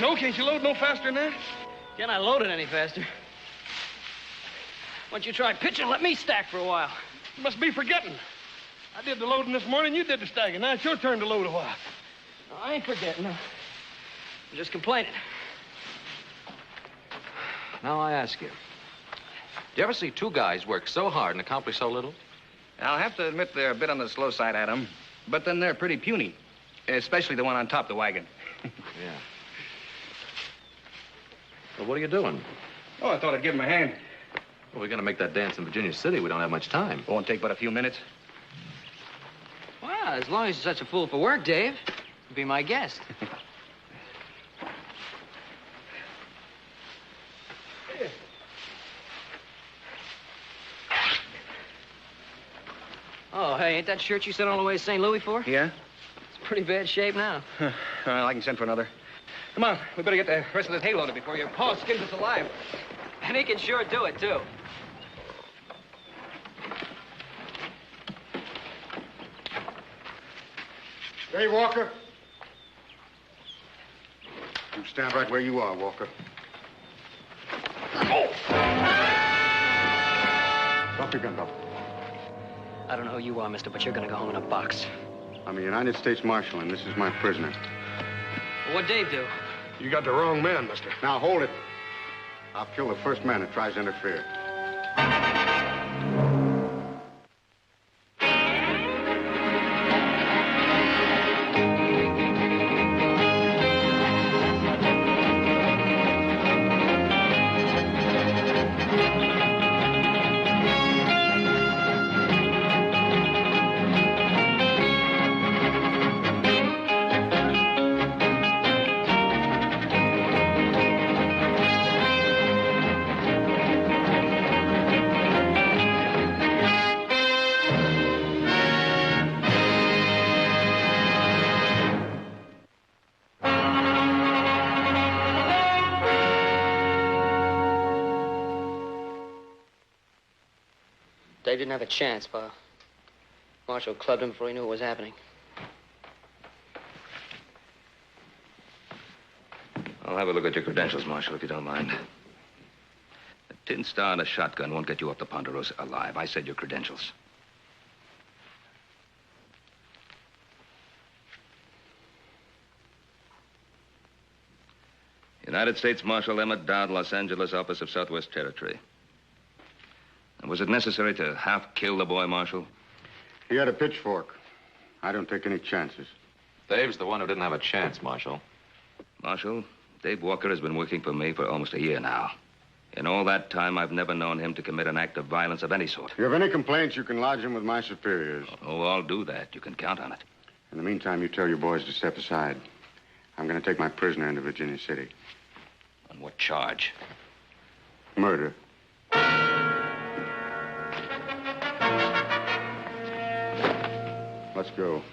Joe, can't you load no faster than that? Can I load it any faster? Why don't you try pitching and let me stack for a while? You must be forgetting. I did the loading this morning, you did the stacking. Now it's your turn to load a while. No, I ain't forgetting. I'm just complaining. Now I ask you, do you ever see two guys work so hard and accomplish so little? I'll have to admit they're a bit on the slow side, Adam. But then they're pretty puny. Especially the one on top of the wagon. Yeah. Well, what are you doing? Oh, I thought I'd give him a hand. Well, we're going to make that dance in Virginia City. We don't have much time. Won't take but a few minutes. Well, as long as you're such a fool for work, Dave, be my guest. Oh, hey, ain't that shirt you sent all the way to St. Louis for? Yeah? It's pretty bad shape now. Well, I can send for another. Come on, we better get the rest of this hay loaded before your paw skins us alive. And he can sure do it, too. Hey, Walker. You stand right where you are, Walker. Oh! Drop your gun, Doc. I don't know who you are, mister, but you're gonna go home in a box. I'm a United States Marshal, and this is my prisoner. Well, what'd Dave do? You got the wrong man, mister. Now, hold it. I'll kill the first man that tries to interfere. Dave didn't have a chance, Pa. Marshall clubbed him before he knew what was happening. I'll have a look at your credentials, Marshal, if you don't mind. A tin star and a shotgun won't get you off the Ponderosa alive. I said your credentials. United States Marshal Emmett Dowd, Los Angeles, Office of Southwest Territory. And was it necessary to half kill the boy, Marshal? He had a pitchfork. I don't take any chances. Dave's the one who didn't have a chance, Marshal. Marshal, Dave Walker has been working for me for almost a year now. In all that time, I've never known him to commit an act of violence of any sort. If you have any complaints, you can lodge them with my superiors. Oh, I'll do that. You can count on it. In the meantime, you tell your boys to step aside. I'm going to take my prisoner into Virginia City. On what charge? Murder. Let's go.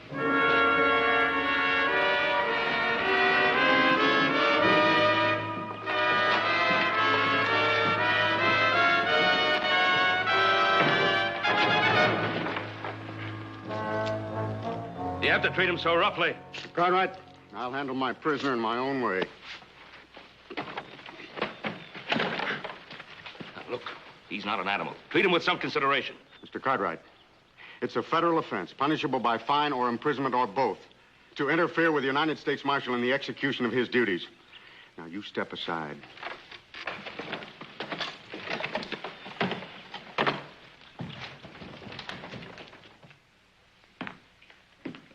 You have to treat him so roughly. Cartwright, I'll handle my prisoner in my own way. Now, look, he's not an animal. Treat him with some consideration. Mr. Cartwright, it's a federal offense, punishable by fine or imprisonment or both, to interfere with the United States Marshal in the execution of his duties. Now, you step aside.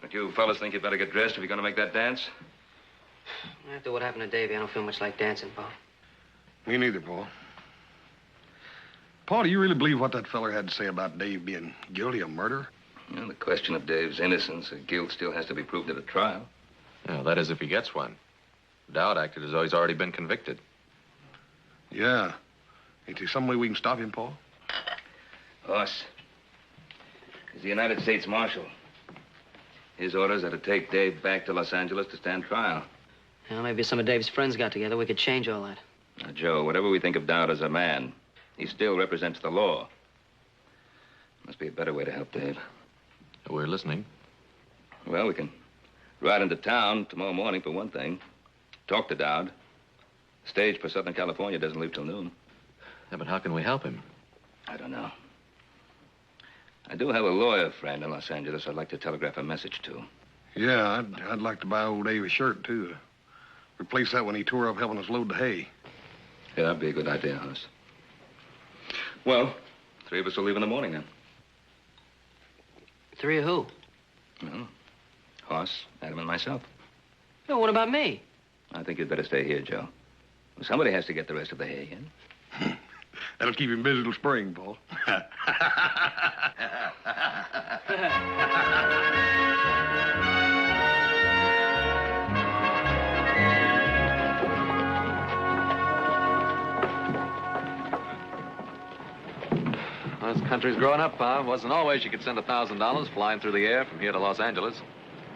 Don't you fellas think you'd better get dressed if you're going to make that dance? After what happened to Davey, I don't feel much like dancing, Pa. Me neither, Paul. Paul, do you really believe what that feller had to say about Dave being guilty of murder? Well, the question of Dave's innocence or guilt still has to be proved at a trial. Yeah, that is if he gets one. Dowd acted as though he's already been convicted. Yeah. Ain't there some way we can stop him, Paul? Us. He's the United States Marshal. His orders are to take Dave back to Los Angeles to stand trial. Well, maybe some of Dave's friends got together. We could change all that. Now, Joe, whatever we think of Dowd as a man, he still represents the law. Must be a better way to help Dave. We're listening. Well, we can ride into town tomorrow morning, for one thing. Talk to Dowd. Stage for Southern California doesn't leave till noon. Yeah, but how can we help him? I don't know. I do have a lawyer friend in Los Angeles I'd like to telegraph a message to. Yeah, I'd like to buy old Dave a shirt, too. Replace that when he tore up helping us load the hay. Yeah, that'd be a good idea, Hoss. Well, 3 of us will leave in the morning, then. 3 of who? Well, Hoss, Adam, and myself. No, what about me? I think you'd better stay here, Joe. Somebody has to get the rest of the hay in. That'll keep him busy till spring, Paul. Well, this country's growing up, Pa. Wasn't always you could send $1,000 flying through the air from here to Los Angeles.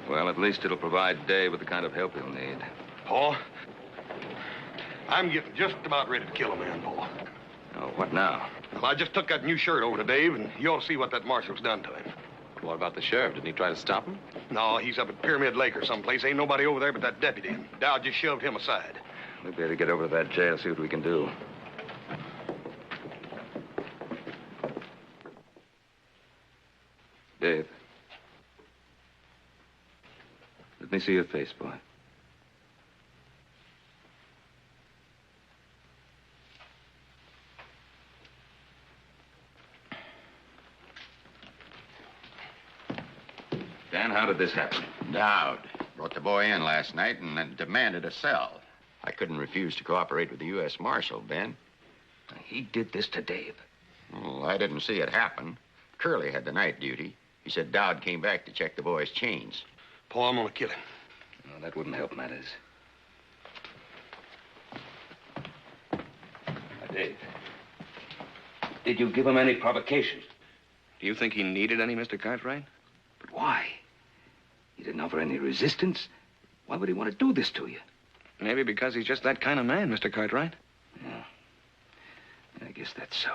Well, at least it'll provide Dave with the kind of help he'll need. Paul, I'm getting just about ready to kill a man, Paul. Oh, what now? Well, I just took that new shirt over to Dave, and you ought to see what that marshal's done to him. What about the sheriff? Didn't he try to stop him? No, he's up at Pyramid Lake or someplace. Ain't nobody over there but that deputy, and Dowd just shoved him aside. We better get over to that jail, see what we can do. Dave. Let me see your face, boy. Dan, how did this happen? Dowd brought the boy in last night and then demanded a cell. I couldn't refuse to cooperate with the U.S. Marshal, Ben. He did this to Dave. Well, I didn't see it happen. Curly had the night duty. He said Dowd came back to check the boy's chains. Paul, I'm gonna kill him. No, that wouldn't help matters. Dave, did you give him any provocation? Do you think he needed any, Mr. Cartwright? But why? You didn't offer any resistance. Why would he want to do this to you? Maybe because he's just that kind of man, Mr. Cartwright. Yeah. I guess that's so.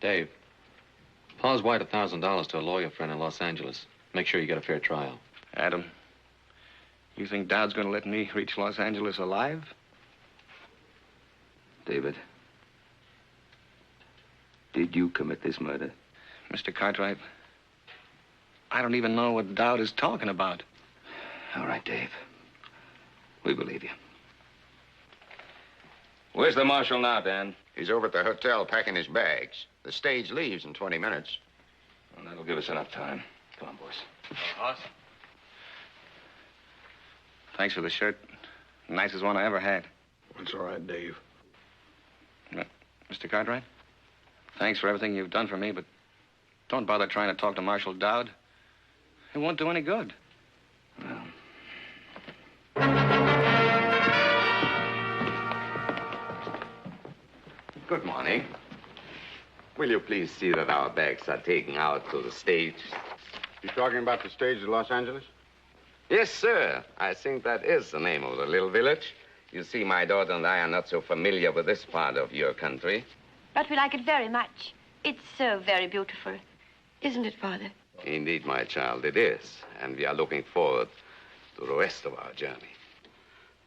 Dave, Paul's wired $1,000 to a lawyer friend in Los Angeles. Make sure you get a fair trial. Adam, you think Dowd's gonna let me reach Los Angeles alive? David, did you commit this murder? Mr. Cartwright, I don't even know what Dowd is talking about. All right, Dave. We believe you. Where's the marshal now, Dan? He's over at the hotel packing his bags. The stage leaves in 20 minutes. Well, that'll give us enough time. Come on, boys. Hoss? Thanks for the shirt. Nicest one I ever had. That's all right, Dave. Mr. Cartwright, thanks for everything you've done for me, but don't bother trying to talk to Marshal Dowd. It won't do any good. Well. Good morning. Will you please see that our bags are taken out to the stage? You talking about the stage at Los Angeles? Yes, sir. I think that is the name of the little village. You see, my daughter and I are not so familiar with this part of your country. But we like it very much. It's so very beautiful. Isn't it, Father? Indeed, my child, it is. And we are looking forward to the rest of our journey.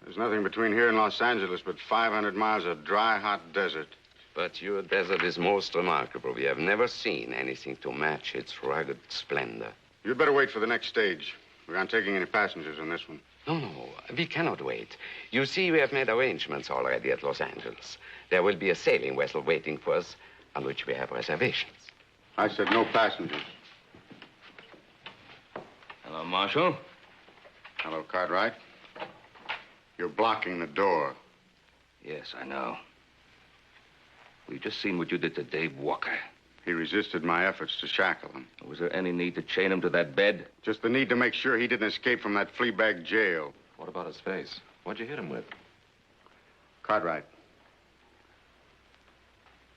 There's nothing between here and Los Angeles but 500 miles of dry, hot desert. But your desert is most remarkable. We have never seen anything to match its rugged splendor. You'd better wait for the next stage. We aren't taking any passengers on this one. No, we cannot wait. You see, we have made arrangements already at Los Angeles. There will be a sailing vessel waiting for us on which we have reservations. I said no passengers. Hello, Marshal. Hello, Cartwright. You're blocking the door. Yes, I know. We've just seen what you did to Dave Walker. He resisted my efforts to shackle him. Was there any need to chain him to that bed? Just the need to make sure he didn't escape from that flea bag jail. What about his face? What'd you hit him with? Cartwright.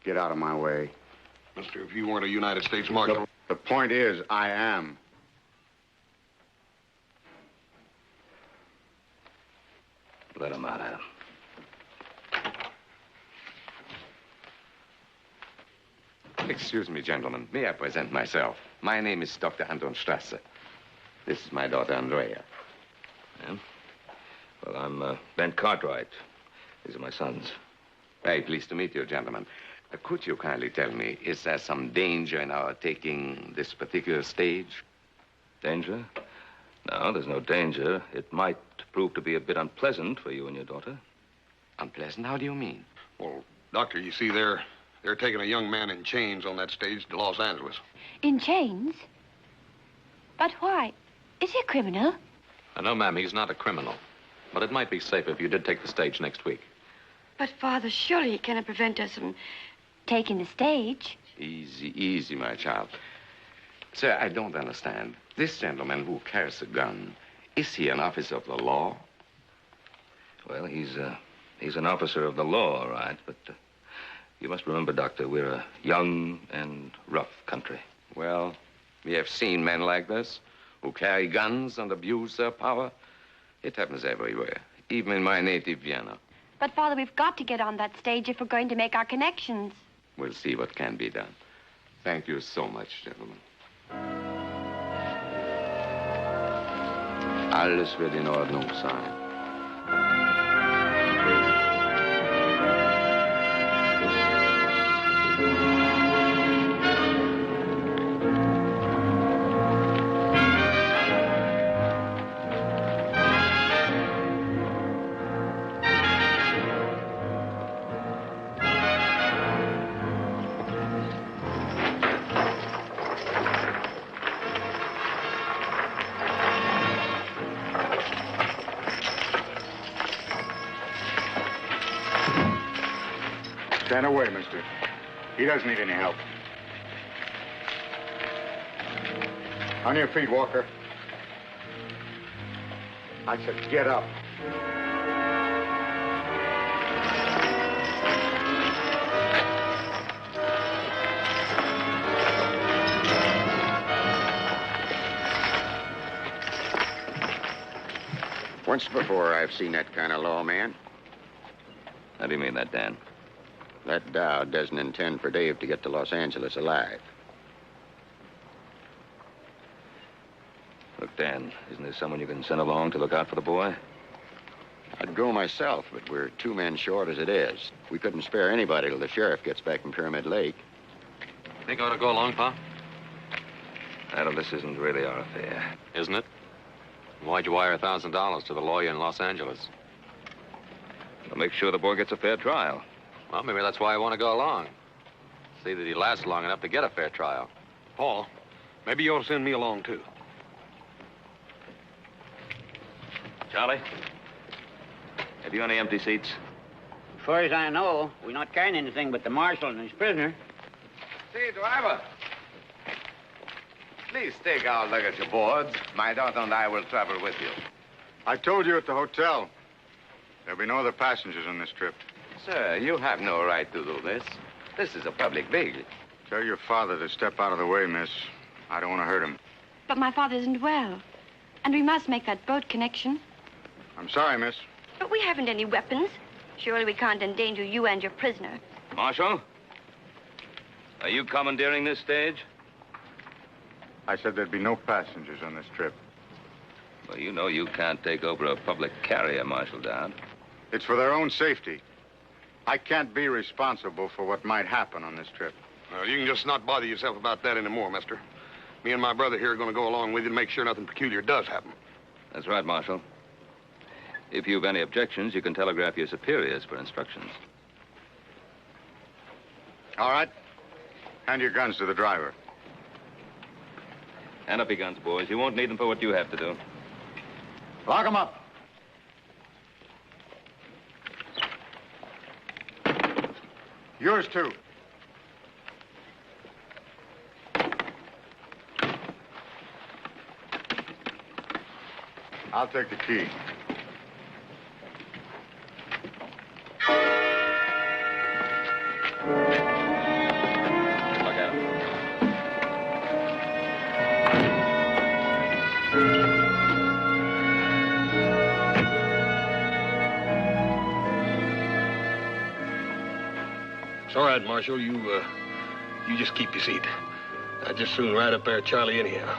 Get out of my way. Mister, if you weren't a United States Marshal... The point is, I am. Let him out, Adam. Excuse me, gentlemen. May I present myself? My name is Dr. Anton Strasser. This is my daughter, Andrea. Yeah? Well, I'm Ben Cartwright. These are my sons. Very pleased to meet you, gentlemen. Could you kindly tell me, is there some danger in our taking this particular stage? Danger? No, there's no danger. It might prove to be a bit unpleasant for you and your daughter. Unpleasant? How do you mean? Well, Doctor, you see, they're taking a young man in chains on that stage to Los Angeles. In chains? But why? Is he a criminal? No, ma'am, he's not a criminal. But it might be safer if you did take the stage next week. But, Father, surely he cannot prevent us from taking the stage. Easy, easy, my child. Sir, I don't understand. This gentleman who carries a gun, is he an officer of the law? Well, he's an officer of the law, all right, but you must remember, Doctor, we're a young and rough country. Well, we have seen men like this who carry guns and abuse their power. It happens everywhere, even in my native Vienna. But, Father, we've got to get on that stage if we're going to make our connections. We'll see what can be done. Thank you so much, gentlemen. Alles wird in Ordnung sein. Stand away, mister. He doesn't need any help. On your feet, Walker. I said get up. Once before, I've seen that kind of law, man. How do you mean that, Dan? That Dowd doesn't intend for Dave to get to Los Angeles alive. Look, Dan, isn't there someone you can send along to look out for the boy? I'd go myself, but we're 2 men short as it is. We couldn't spare anybody till the sheriff gets back from Pyramid Lake. Think I ought to go along, Pa? Adam, this isn't really our affair. Isn't it? Why'd you wire $1,000 to the lawyer in Los Angeles? I'll make sure the boy gets a fair trial. Well, maybe that's why I want to go along. See that he lasts long enough to get a fair trial. Paul, maybe you ought to send me along, too. Charlie, have you any empty seats? As far as I know, we're not carrying anything but the marshal and his prisoner. Say, driver. Please take our luggage aboard. My daughter and I will travel with you. I told you at the hotel. There'll be no other passengers on this trip. Sir, you have no right to do this. This is a public vehicle. Tell your father to step out of the way, miss. I don't want to hurt him. But my father isn't well. And we must make that boat connection. I'm sorry, miss. But we haven't any weapons. Surely we can't endanger you and your prisoner. Marshal, are you commandeering this stage? I said there'd be no passengers on this trip. Well, you know you can't take over a public carrier, Marshal Dowd. It's for their own safety. I can't be responsible for what might happen on this trip. Well, you can just not bother yourself about that anymore, mister. Me and my brother here are going to go along with you to make sure nothing peculiar does happen. That's right, Marshal. If you've any objections, you can telegraph your superiors for instructions. All right. Hand your guns to the driver. Hand up your guns, boys. You won't need them for what you have to do. Lock 'em up. Yours, too. I'll take the key. Look at him. It's all right, Marshal. You just keep your seat. I'd just soon ride up there, Charlie, anyhow.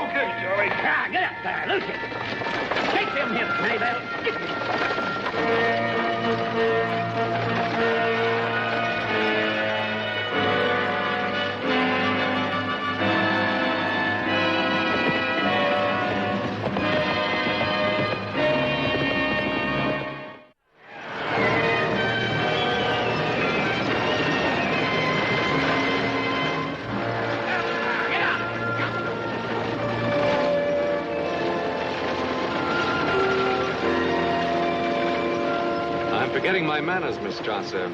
Okay, Charlie. Get up there, Lucian. Take them hips, Maybell. I'm forgetting my manners, Miss Strasser.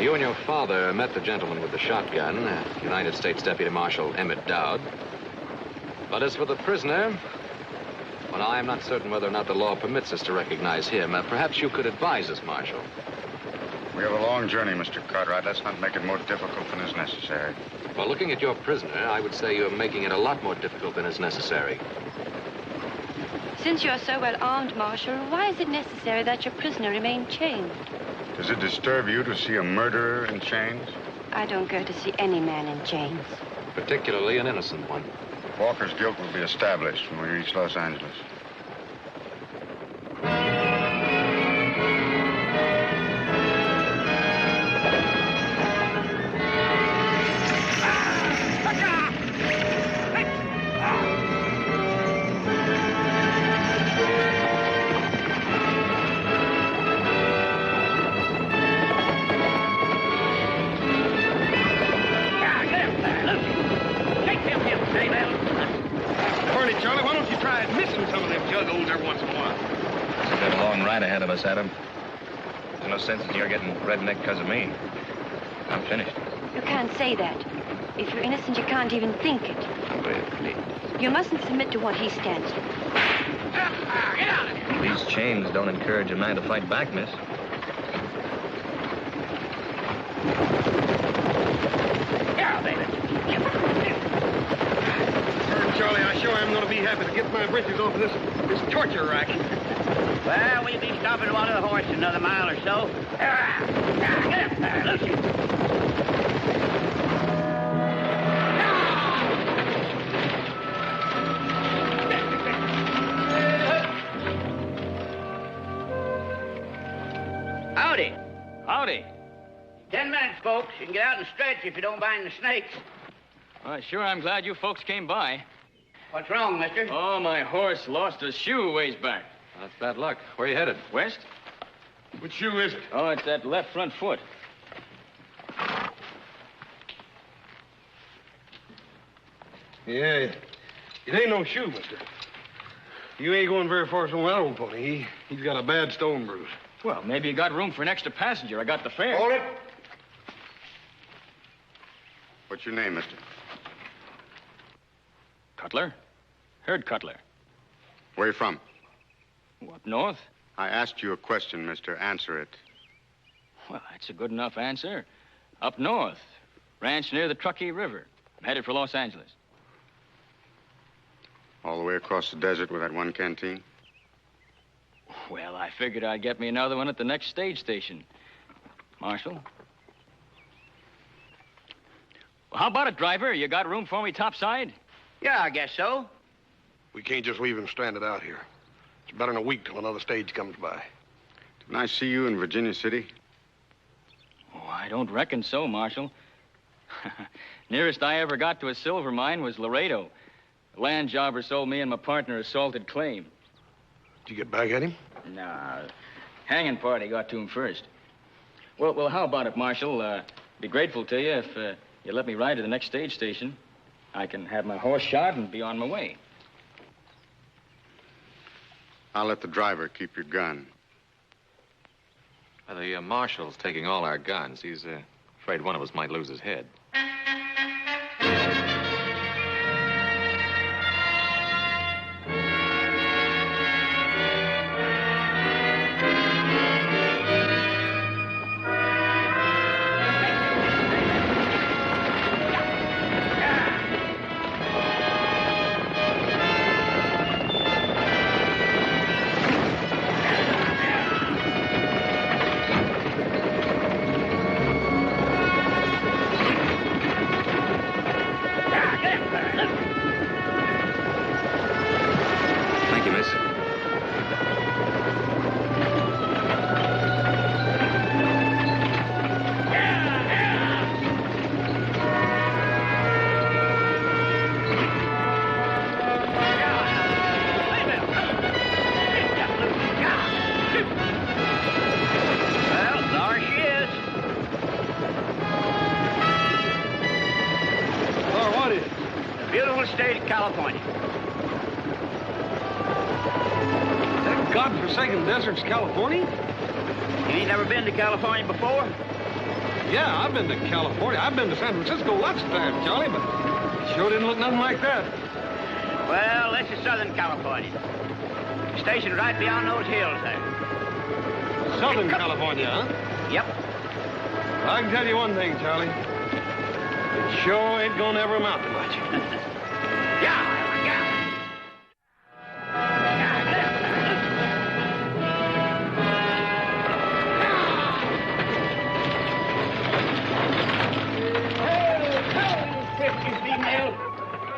You and your father met the gentleman with the shotgun, United States Deputy Marshal Emmett Dowd. But as for the prisoner, well, I am not certain whether or not the law permits us to recognize him. Perhaps you could advise us, Marshal. We have a long journey, Mr. Cartwright. Let's not make it more difficult than is necessary. Well, looking at your prisoner, I would say you're making it a lot more difficult than is necessary. Since you're so well armed, Marshal, why is it necessary that your prisoner remain chained? Does it disturb you to see a murderer in chains? I don't go to see any man in chains. Particularly an innocent one. Walker's guilt will be established when we reach Los Angeles. Charlie, why don't you try missing some of them juggos every once in a while? We've got a long ride ahead of us, Adam. There's no sense in your getting redneck because of me. I'm finished. You can't say that. If you're innocent, you can't even think it. Well, please. You mustn't submit to what he stands for. Get out of here. These chains don't encourage a man to fight back, miss. Here, baby. Charlie, I sure am going to be happy to get my britches off of this torture rack. Well, we'll be stopping one of the horse another mile or so. Get up there, Lucian. Howdy. Howdy. 10 minutes, folks. You can get out and stretch if you don't mind the snakes. Well, sure, I'm glad you folks came by. What's wrong, mister? Oh, my horse lost a shoe a ways back. That's bad luck. Where are you headed? West? Which shoe is it? Oh, it's that left front foot. Yeah, it ain't no shoe, mister. You ain't going very far from that old pony. He's got a bad stone bruise. Well, maybe you got room for an extra passenger. I got the fare. Hold it. What's your name, mister? Cutler? Herd Cutler. Where you from? Up north? I asked you a question, mister. Answer it. Well, that's a good enough answer. Up north. Ranch near the Truckee River. I'm headed for Los Angeles. All the way across the desert with that one canteen? Well, I figured I'd get me another one at the next stage station. Marshal? Well, how about it, driver? You got room for me topside? Yeah, I guess so. We can't just leave him stranded out here. It's better than a week till another stage comes by. Didn't I see you in Virginia City? Oh, I don't reckon so, Marshal. Nearest I ever got to a silver mine was Laredo. The land jobber sold me and my partner a salted claim. Did you get back at him? No, hanging party got to him first. Well, how about it, Marshal? Be grateful to you if you let me ride to the next stage station. I can have my horse shot and be on my way. I'll let the driver keep your gun. The marshal's taking all our guns. He's afraid one of us might lose his head. state of California. That godforsaken desert's California? You ain't never been to California before? Yeah, I've been to California. I've been to San Francisco lots of times, Charlie, but it sure didn't look nothing like that. Well, this is Southern California. Stationed right beyond those hills there. Southern California, huh? Yep. I can tell you one thing, Charlie. It sure ain't gonna ever amount to much. Yeah.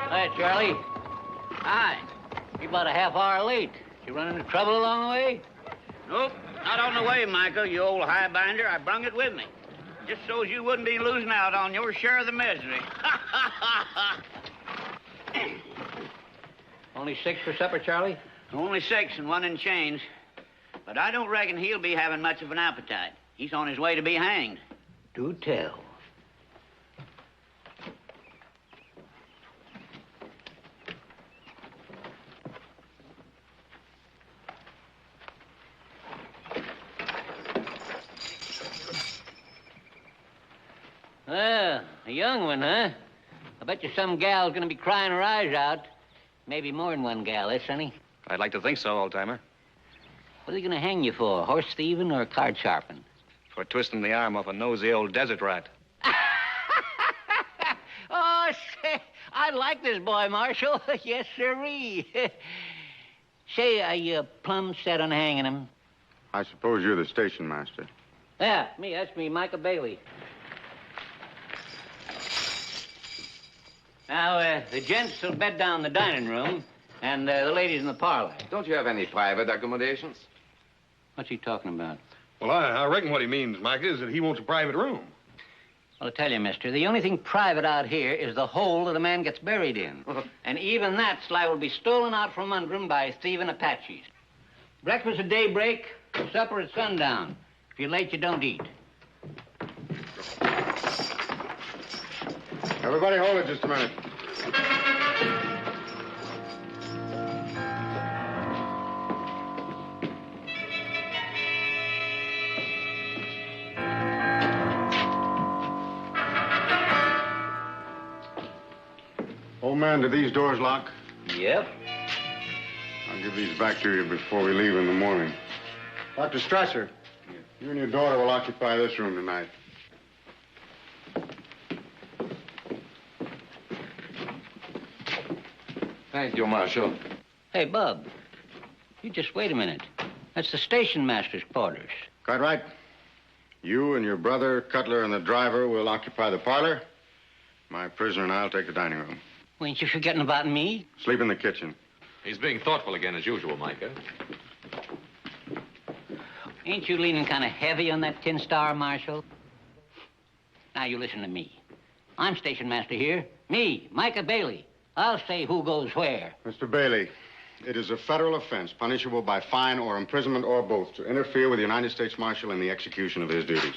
Hi, Charlie. Hi. You're about a half hour late. You run into trouble along the way? Nope, not on the way, Michael, you old highbinder. I brung it with me. Just so's you wouldn't be losing out on your share of the misery. Only 6 for supper, Charlie? Only 6 and 1 in chains. But I don't reckon he'll be having much of an appetite. He's on his way to be hanged. Do tell. Ah, a young one, huh? I bet you some gal's gonna be crying her eyes out. Maybe more than one gal, eh, Sonny? I'd like to think so, old-timer. What are they gonna hang you for? Horse thieving or card sharping? For twisting the arm off a nosy old desert rat. Oh, say, I like this boy, Marshal. Yes, sirree. Say, are you plumb set on hanging him? I suppose you're the station master. Yeah, me. That's me, Micah Bailey. Now, the gents will bed down in the dining room, and the ladies in the parlor. Don't you have any private accommodations? What's he talking about? Well, I reckon what he means, Mike, is that he wants a private room. Well, I tell you, mister, the only thing private out here is the hole that a man gets buried in. And even that's liable to be stolen out from under him by thieving Apaches. Breakfast at daybreak, supper at sundown. If you're late, you don't eat. Everybody hold it just a minute. Old man, do these doors lock? Yep. I'll give these back to you before we leave in the morning. Dr. Strasser, you and your daughter will occupy this room tonight. Thank you, Marshal. Hey, Bub, you just wait a minute. That's the station master's quarters. Quite right. You and your brother, Cutler, and the driver will occupy the parlor. My prisoner and I'll take the dining room. Well, ain't you forgetting about me? Sleep in the kitchen. He's being thoughtful again, as usual, Micah. Ain't you leaning kind of heavy on that tin star, Marshal? Now, you listen to me. I'm station master here. Me, Micah Bailey. I'll say who goes where. Mr. Bailey, it is a federal offense punishable by fine or imprisonment or both to interfere with the United States Marshal in the execution of his duties.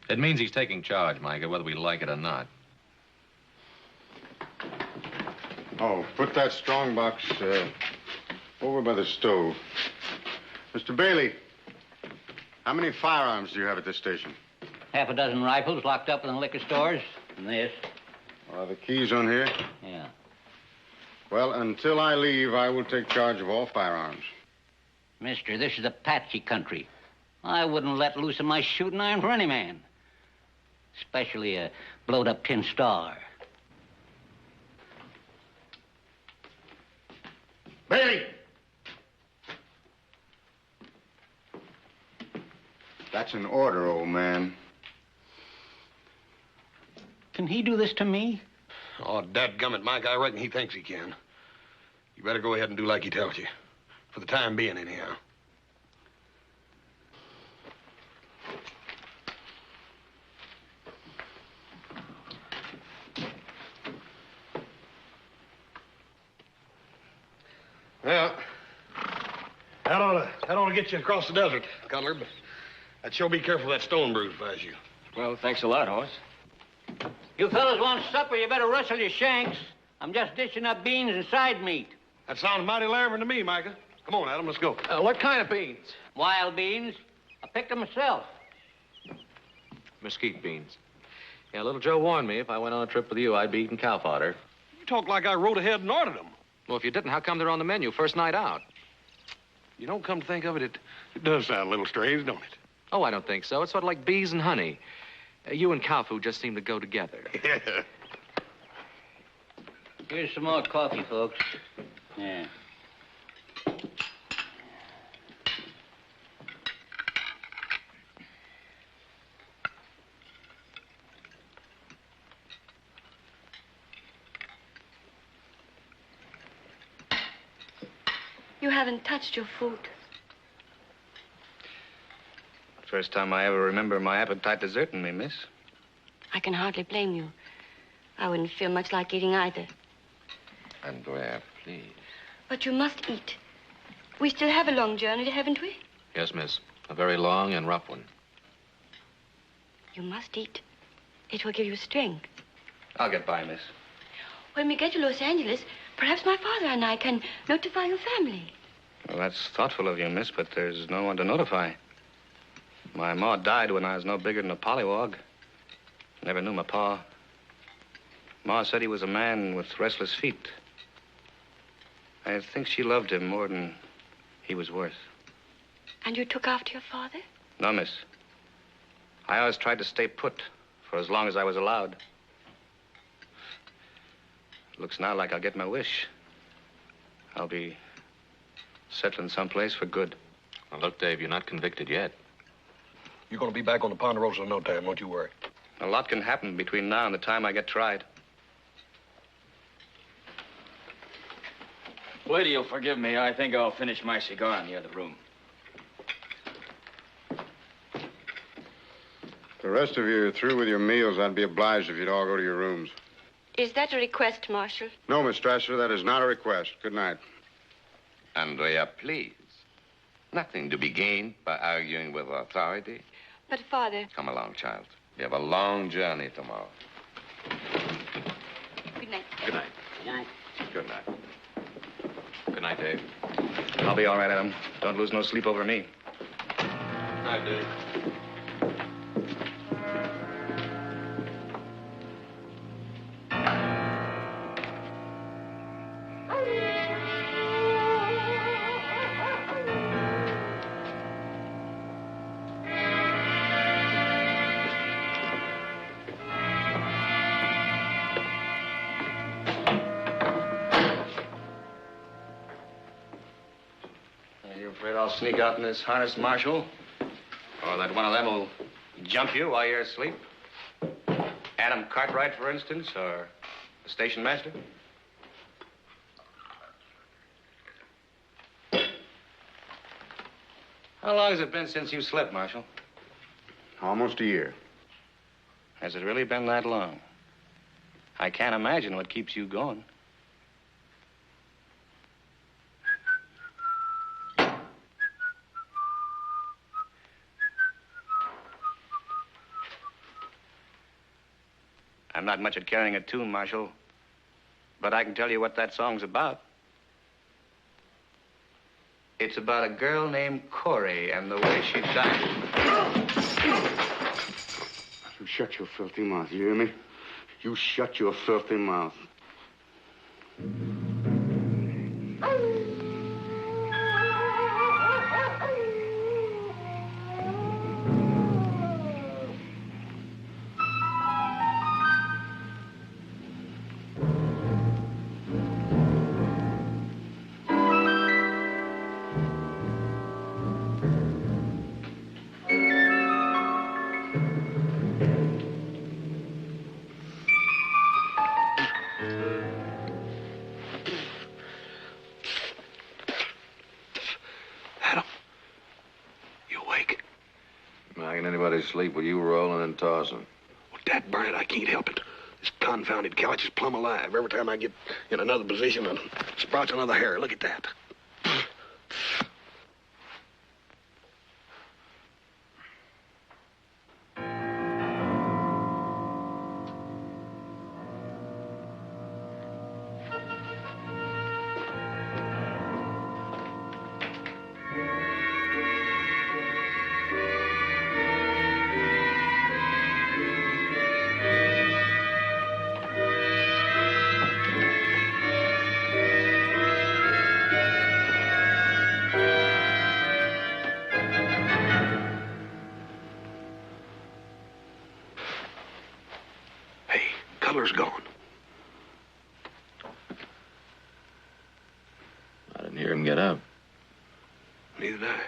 It means he's taking charge, Micah, whether we like it or not. Oh, put that strong box over by the stove. Mr. Bailey, how many firearms do you have at this station? Half a dozen rifles locked up in the liquor stores. And this. Are the keys on here? Yeah. Well, until I leave, I will take charge of all firearms. Mister, this is Apache country. I wouldn't let loose of my shooting iron for any man. Especially a blowed-up tin star. Bailey! That's an order, old man. Can he do this to me? Oh, dadgummit, Mike, I reckon he thinks he can. You better go ahead and do like he tells you. For the time being, anyhow. Well, that ought to get you across the desert, Cutler, but I'd sure be careful of that stone bruise if I was you. Well, thanks a lot, Hoss. You fellas want supper, you better rustle your shanks. I'm just dishing up beans and side meat. That sounds mighty larvin to me, Micah. Come on, Adam, let's go. What kind of beans? Wild beans. I picked them myself. Mesquite beans. Yeah, little Joe warned me if I went on a trip with you, I'd be eating cow fodder. You talk like I rode ahead and ordered them. Well, if you didn't, how come they're on the menu first night out? You don't come to think of it, it does sound a little strange, don't it? Oh, I don't think so. It's sort of like bees and honey. You and cow food just seem to go together. Here's some more coffee, folks. Yeah. You haven't touched your food. First time I ever remember my appetite deserting me, miss. I can hardly blame you. I wouldn't feel much like eating either. Andrea, please. But you must eat. We still have a long journey, haven't we? Yes, miss. A very long and rough one. You must eat. It will give you strength. I'll get by, miss. When we get to Los Angeles, perhaps my father and I can notify your family. Well, that's thoughtful of you, miss, but there's no one to notify. My ma died when I was no bigger than a pollywog. Never knew my pa. Ma said he was a man with restless feet. I think she loved him more than he was worth. And you took after your father? No, miss. I always tried to stay put for as long as I was allowed. Looks now like I'll get my wish. I'll be settling someplace for good. Well, look, Dave, you're not convicted yet. You're going to be back on the Ponderosa in no time, don't you worry. A lot can happen between now and the time I get tried. Wait till you'll forgive me. I think I'll finish my cigar in the other room. The rest of you are through with your meals. I'd be obliged if you'd all go to your rooms. Is that a request, Marshal? No, Miss Strasser, that is not a request. Good night. Andrea, please. Nothing to be gained by arguing with authority. But, Father... Come along, child. We have a long journey tomorrow. Good night. Good night. Good night. Good night, Dave. I'll be all right, Adam. Don't lose no sleep over me. Good night, Dave. Are you afraid I'll sneak out in this harness, Marshal? Or that one of them will jump you while you're asleep? Adam Cartwright, for instance, or the station master? How long has it been since you slept, Marshal? Almost a year. Has it really been that long? I can't imagine what keeps you going. I'm not much at carrying a tune, Marshal, but I can tell you what that song's about. It's about a girl named Corey and the way she died. You shut your filthy mouth, you hear me? You shut your filthy mouth. Sleep with you rolling and tossing. Well, Dad burn it, I can't help it. This confounded couch is plumb alive. Every time I get in another position, it sprouts another hair. Look at that. him get up. Neither did I.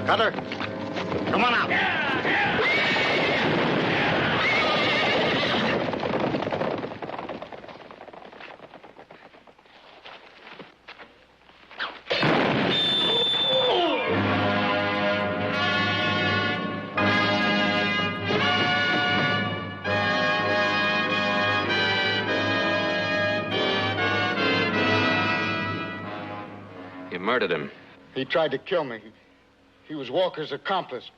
Cutter, come on out. You murdered him. He tried to kill me. He was Walker's accomplice.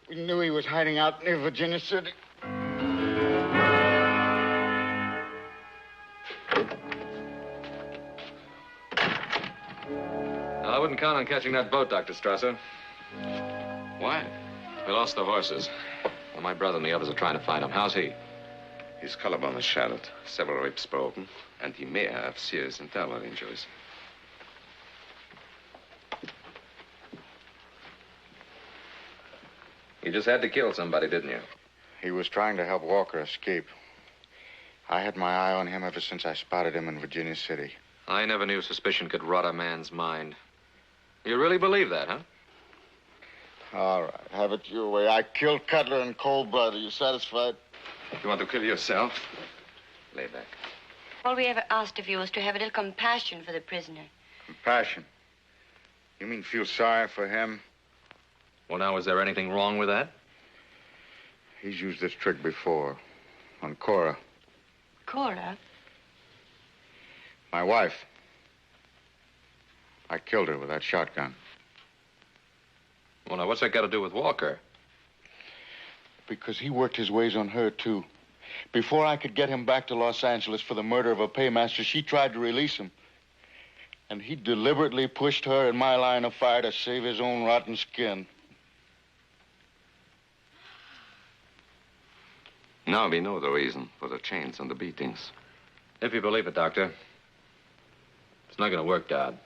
We knew he was hiding out near Virginia City. I wouldn't count on catching that boat, Dr. Strasser. Why? We lost the horses. Well, my brother and the others are trying to find him. How's he? His collarbone is shattered, several ribs broken, and he may have serious internal injuries. You just had to kill somebody, didn't you? He was trying to help Walker escape. I had my eye on him ever since I spotted him in Virginia City. I never knew suspicion could rot a man's mind. You really believe that, huh? All right, have it your way. I killed Cutler in cold blood. Are you satisfied? If you want to kill yourself, lay back. All we ever asked of you was to have a little compassion for the prisoner. Compassion? You mean feel sorry for him? Well, now, is there anything wrong with that? He's used this trick before. On Cora. Cora? My wife. I killed her with that shotgun. Well, now, what's that got to do with Walker? Because he worked his ways on her, too. Before I could get him back to Los Angeles for the murder of a paymaster, she tried to release him. And he deliberately pushed her in my line of fire to save his own rotten skin. Now we know the reason for the chains and the beatings. If you believe it, Doctor. It's not going to work, Dodd.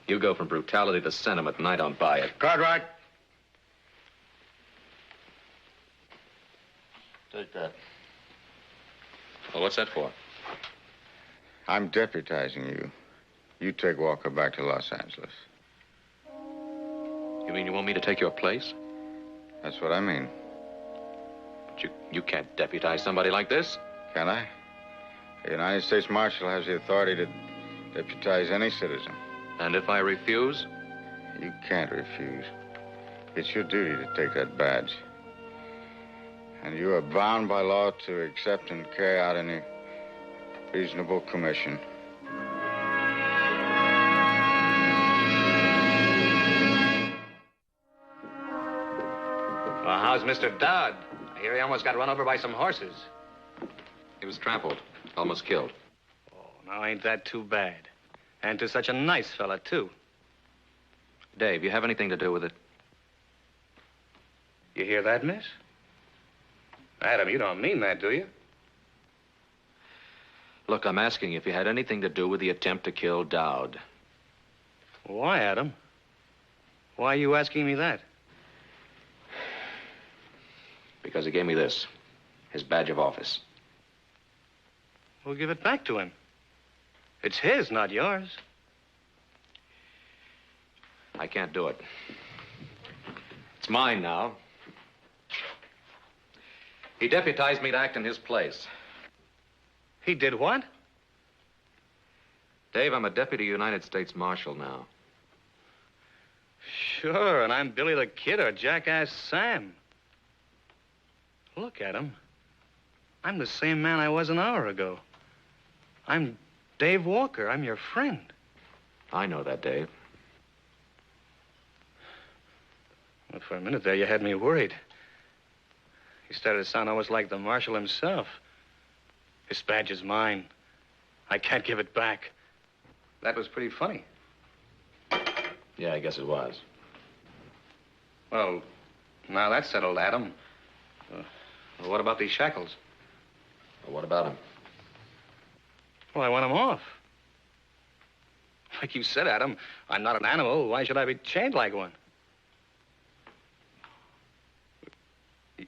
You go from brutality to sentiment, and I don't buy it. Cartwright. Take that. Well, what's that for? I'm deputizing you. You take Walker back to Los Angeles. You mean you want me to take your place? That's what I mean. But you can't deputize somebody like this. Can I? The United States Marshal has the authority to deputize any citizen. And if I refuse? You can't refuse. It's your duty to take that badge. And you are bound by law to accept and carry out any reasonable commission. Well, how's Mr. Dodd? I hear he almost got run over by some horses. He was trampled, almost killed. Oh, now ain't that too bad? And to such a nice fella, too. Dave, you have anything to do with it? You hear that, miss? Adam, you don't mean that, do you? Look, I'm asking if you had anything to do with the attempt to kill Dowd. Why, Adam? Why are you asking me that? Because he gave me this. his badge of office. We'll give it back to him. It's his, not yours. I can't do it. It's mine now. He deputized me to act in his place. He did what? Dave, I'm a deputy United States Marshal now. Sure, and I'm Billy the Kid or Jackass Sam. Look at him. I'm the same man I was an hour ago. I'm Dave Walker. I'm your friend. I know that, Dave. Well, for a minute there, you had me worried. You started to sound almost like the marshal himself. This badge is mine. I can't give it back. That was pretty funny. Yeah, I guess it was. Well, now that's settled, Adam. Well, what about these shackles? Well, what about him? Well, I want them off. Like you said, Adam, I'm not an animal. Why should I be chained like one?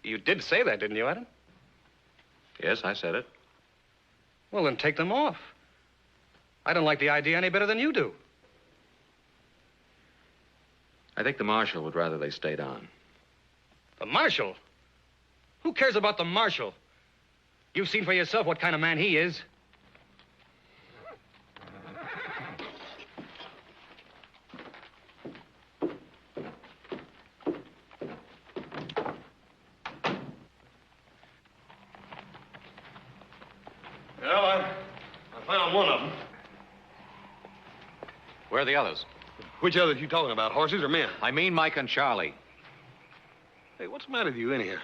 You did say that, didn't you, Adam? Yes, I said it. Well, then take them off. I don't like the idea any better than you do. I think the marshal would rather they stayed on. The marshal? Who cares about the marshal? You've seen for yourself what kind of man he is. Well, I found one of them. Where are the others? Which others you talking about, horses or men? I mean Mike and Charlie. Hey, what's the matter with you anyhow?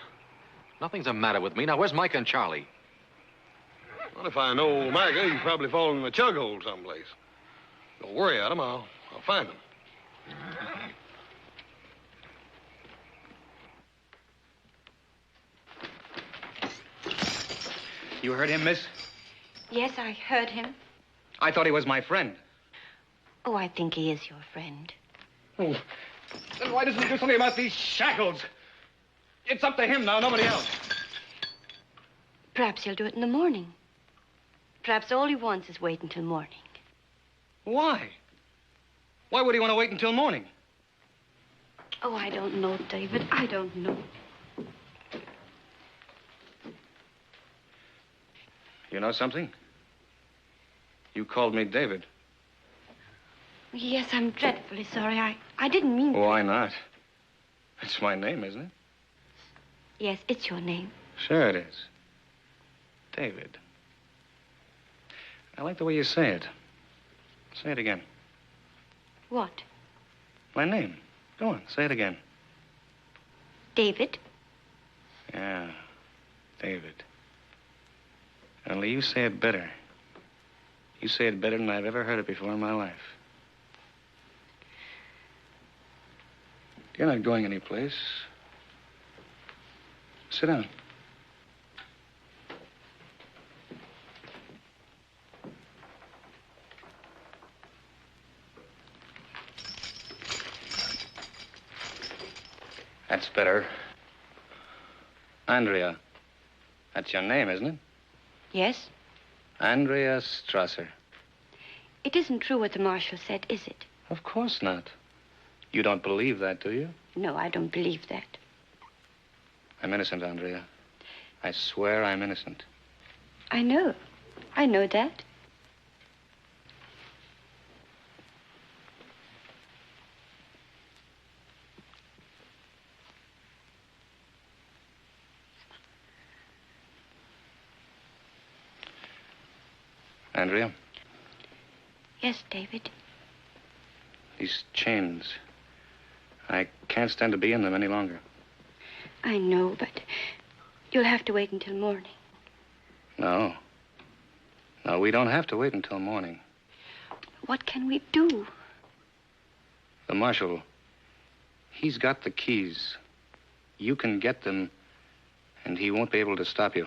Nothing's the matter with me. Now, where's Mike and Charlie? Well, if I know Micah, he's probably fallen in the chug hole someplace. Don't worry, Adam. I'll find him. You heard him, miss? Yes, I heard him. I thought he was my friend. Oh, I think he is your friend. Oh, then why doesn't he do something about these shackles? It's up to him now, nobody else. Perhaps he'll do it in the morning. Perhaps all he wants is wait until morning. Why? Why would he want to wait until morning? Oh, I don't know, David. I don't know. You know something? You called me David. Yes, I'm dreadfully sorry. I didn't mean... Why not? It's my name, isn't it? Yes, it's your name. Sure it is. David. I like the way you say it. Say it again. What? My name. Go on, say it again. David? Yeah, David. Only you say it better. You say it better than I've ever heard it before in my life. You're not going anyplace. Sit down. That's better. Andrea. That's your name, isn't it? Yes? Andrea Strasser. It isn't true what the marshal said, is it? Of course not. You don't believe that, do you? No, I don't believe that. I'm innocent, Andrea. I swear I'm innocent. I know. I know that. Andrea? Yes, David. These chains. I can't stand to be in them any longer. I know, but you'll have to wait until morning. No. No, we don't have to wait until morning. What can we do? The marshal, he's got the keys. You can get them, and he won't be able to stop you.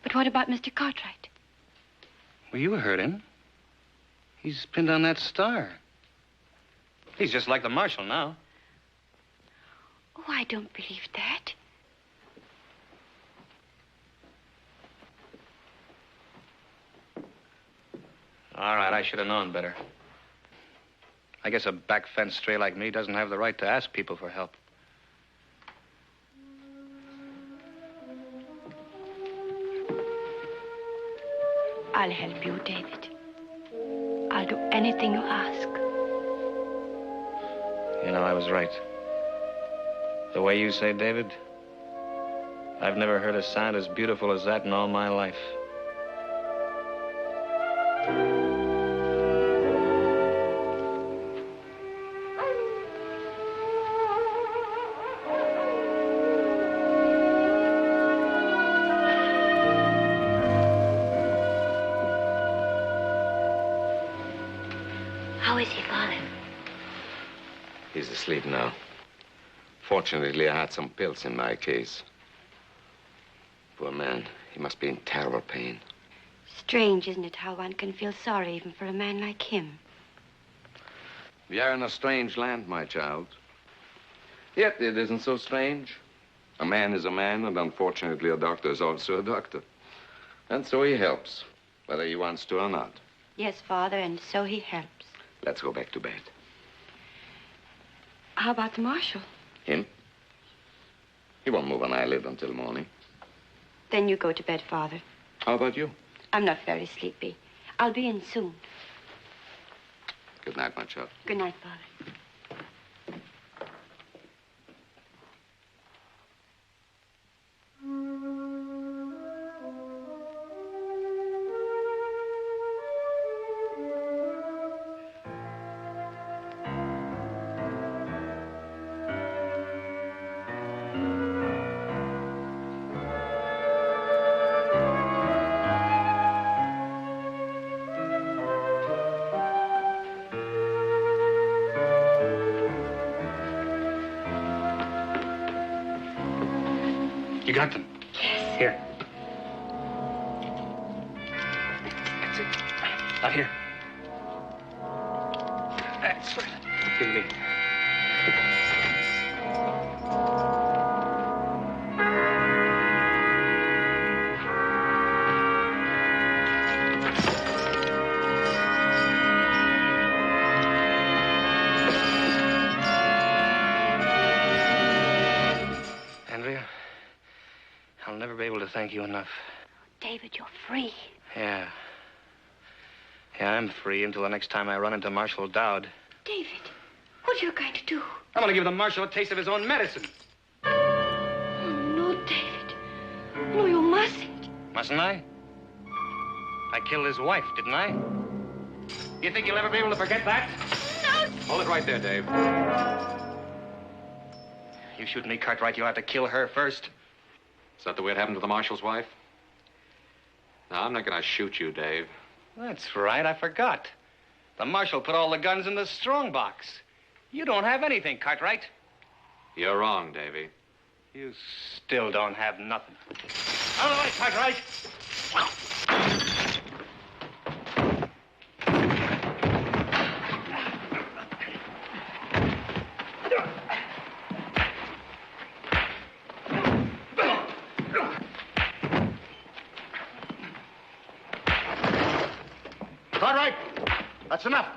But what about Mr. Cartwright? Well, you heard him. He's pinned on that star. He's just like the marshal now. Oh, I don't believe that. All right, I should have known better. I guess a back fence stray like me doesn't have the right to ask people for help. I'll help you, David. I'll do anything you ask. You know, I was right. The way you say David, I've never heard a sound as beautiful as that in all my life. How is he, Father? He's asleep now. Fortunately, I had some pills in my case. Poor man, he must be in terrible pain. Strange, isn't it, how one can feel sorry even for a man like him? We are in a strange land, my child. Yet it isn't so strange. A man is a man, and unfortunately, a doctor is also a doctor. And so he helps, whether he wants to or not. Yes, Father, and so he helps. Let's go back to bed. How about the marshal? Him? He won't move an eyelid until morning. Then you go to bed, Father. How about you? I'm not very sleepy. I'll be in soon. Good night, my child. Good night, Father. You got them? Yes. Here. That's it. Out here. That's right. Give me. Andrea, I'll never be able to thank you enough. David, you're free. Yeah. Yeah, I'm free until the next time I run into Marshal Dowd. David, what are you going to do? I'm going to give the Marshal a taste of his own medicine. Oh, no, David. No, you mustn't. Mustn't I? I killed his wife, didn't I? You think you'll ever be able to forget that? Hold it right there, Dave. You shoot me, Cartwright, you'll have to kill her first. Is that the way it happened to the marshal's wife? No, I'm not going to shoot you, Dave. That's right, I forgot. The Marshal put all the guns in the strong box. You don't have anything, Cartwright. You're wrong, Davy. You still don't have nothing. Out of the way, Cartwright! Cartwright, that's enough.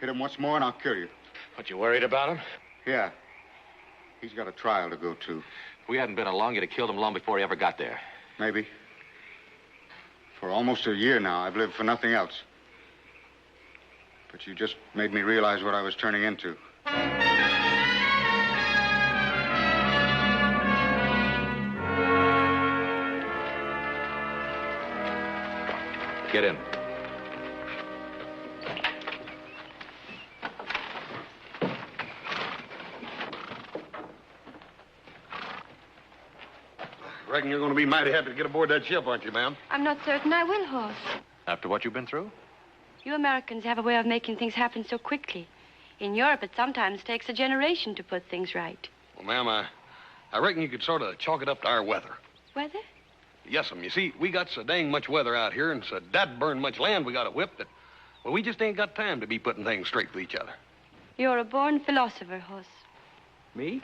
Hit him once more and I'll kill you. What, you worried about him? Yeah. He's got a trial to go to. If we hadn't been along, you'd have killed him long before he ever got there. Maybe. For almost a year now, I've lived for nothing else. But you just made me realize what I was turning into. Get in. Reckon you're going to be mighty happy to get aboard that ship, aren't you, ma'am? I'm not certain I will, Hoss. After what you've been through? You Americans have a way of making things happen so quickly. In Europe, it sometimes takes a generation to put things right. Well, ma'am, I reckon you could sort of chalk it up to our weather. Weather? Yes'm. You see, we got so dang much weather out here and so dad-burn much land we got to whip that, well, we just ain't got time to be putting things straight with each other. You're a born philosopher, Hoss. Me?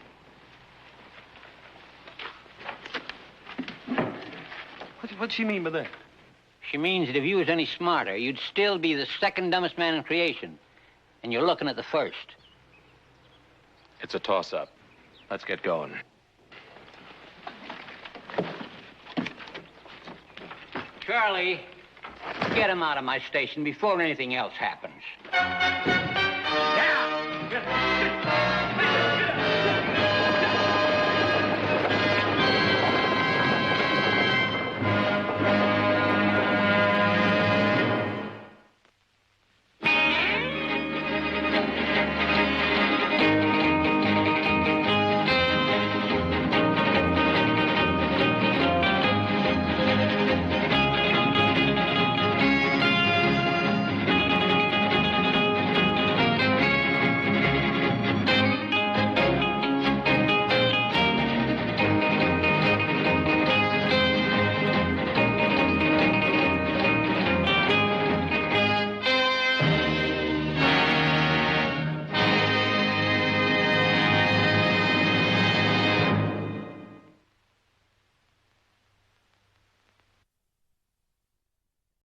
What'd she mean by that? She means that if you was any smarter, you'd still be the second dumbest man in creation. And you're looking at the first. It's a toss-up. Let's get going. Charlie, get him out of my station before anything else happens. Yeah!